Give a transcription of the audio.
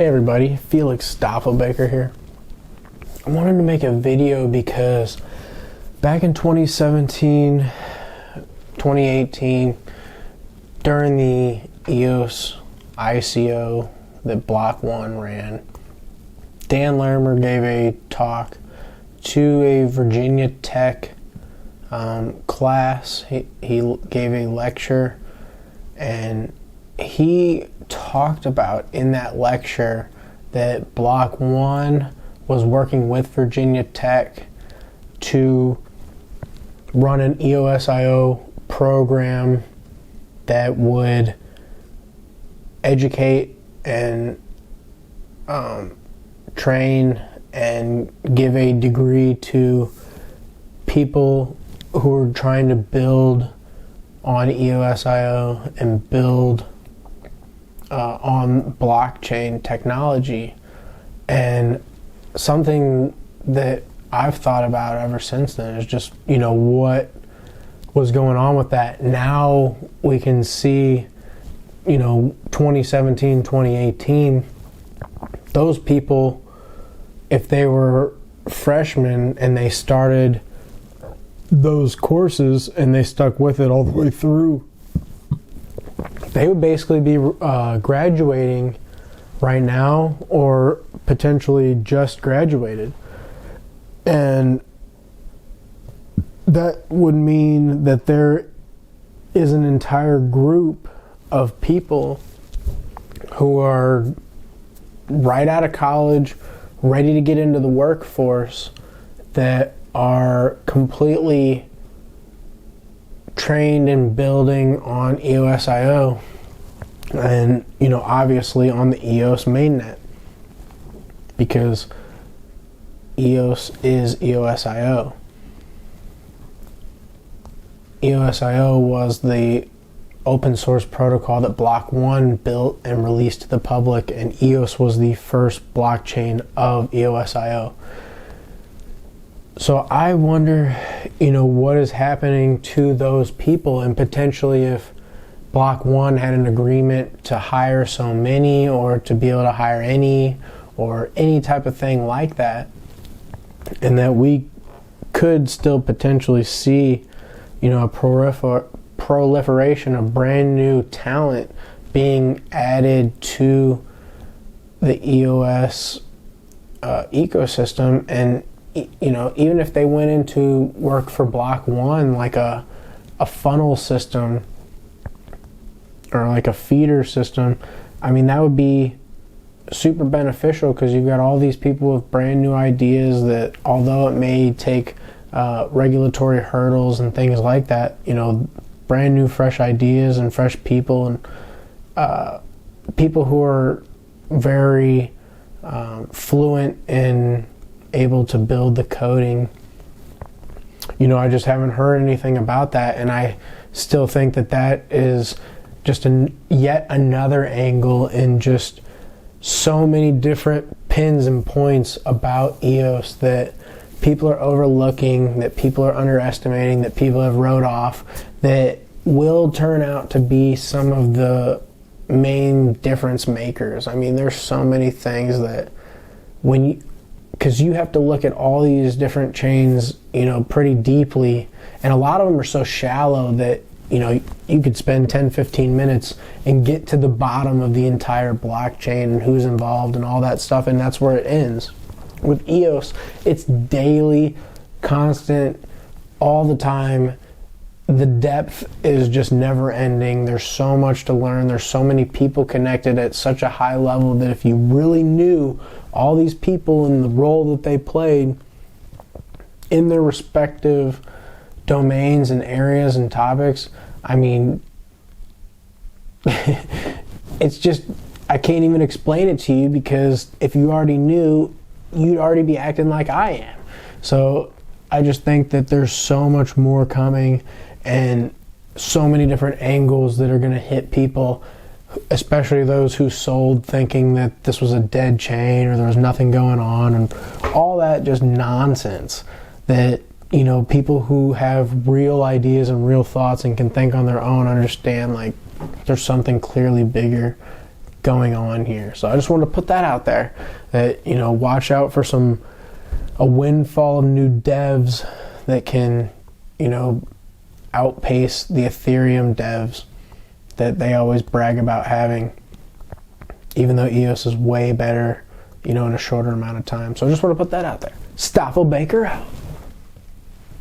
Hey everybody, Felix Stoffelbaker here. I wanted to make a video because back in 2017, 2018, during the EOS ICO that Block 1 ran, Dan Larimer gave a talk to a Virginia Tech class. He gave a lecture, and he talked about in that lecture that Block 1 was working with Virginia Tech to run an EOS.io program that would educate and train and give a degree to people who are trying to build on EOS.io and build on blockchain technology. And something that I've thought about ever since then is just, what was going on with that. Now we can see, 2017, 2018, those people, if they were freshmen and they started those courses and they stuck with it all the way through, they would basically be graduating right now or potentially just graduated. And that would mean that there is an entire group of people who are right out of college, ready to get into the workforce, that are completely trained in building on EOS.io and, obviously on the EOS mainnet, because EOS is EOS.io. EOS.io was the open source protocol that Block 1 built and released to the public, and EOS was the first blockchain of EOS.io. So I wonder, what is happening to those people, and potentially if Block 1 had an agreement to hire so many, or to be able to hire any, or any type of thing like that, and that we could still potentially see, a proliferation of brand new talent being added to the EOS ecosystem. And even if they went into work for Block 1, like a funnel system or like a feeder system, that would be super beneficial, because you've got all these people with brand new ideas that, although it may take regulatory hurdles and things like that, brand new fresh ideas and fresh people, and people who are very fluent and able to build the coding. I just haven't heard anything about that, and I still think that is just yet another angle in just so many different pins and points about EOS that people are overlooking, that people are underestimating, that people have wrote off, that will turn out to be some of the main difference makers. There's so many things that because you have to look at all these different chains, pretty deeply, and a lot of them are so shallow that, you could spend 10, 15 minutes and get to the bottom of the entire blockchain and who's involved and all that stuff, and that's where it ends. With EOS, it's daily, constant, all the time. The depth is just never ending. There's so much to learn. There's so many people connected at such a high level that if you really knew all these people and the role that they played in their respective domains and areas and topics, it's just, I can't even explain it to you, because if you already knew, you'd already be acting like I am. So I just think that there's so much more coming, and so many different angles that are going to hit people, especially those who sold thinking that this was a dead chain or there was nothing going on, and all that just nonsense that, people who have real ideas and real thoughts and can think on their own understand, like, there's something clearly bigger going on here. So I just want to put that out there, that, you know, watch out for a windfall of new devs that can, you know, outpace the Ethereum devs that they always brag about having, even though EOS is way better, you know, in a shorter amount of time. So I just want to put that out there. Stoffel Baker out.